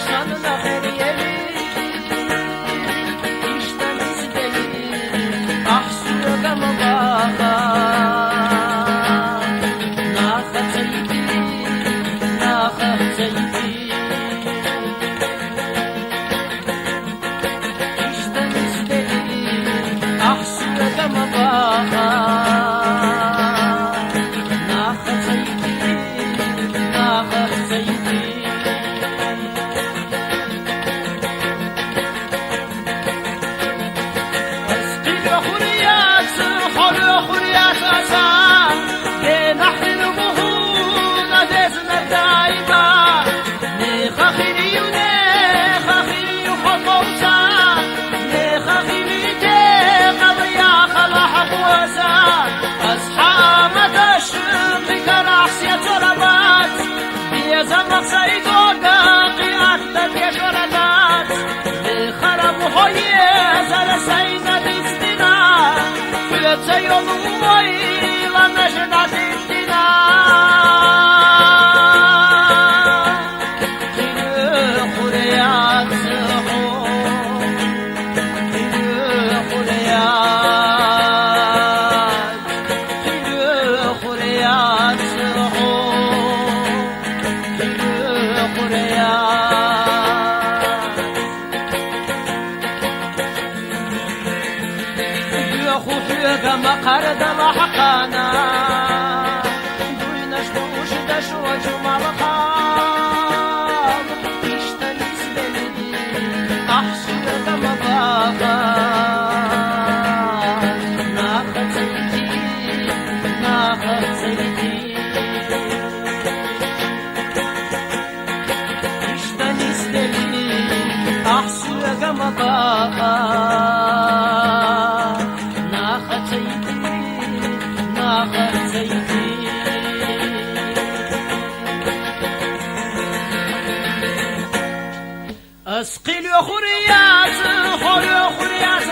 şanına veriyeli İşten izleli ah suya mı baka Naha teydi naha teydi İşten izleli ah suya mı baka زمق سعيد وقاقي أكتب يا شردات لخرب وحيز على سيدة استنا فلت يوم ويلا نجدة استنا خير خريات كما قرد لحقانا دوينش وشدش وجمال خام اشتنس بلدي احشد كما بابا ناخذ سيدي ناخذ سيدي اشتنس بلدي احشد كما بابا اسقي الخريات خلو خريات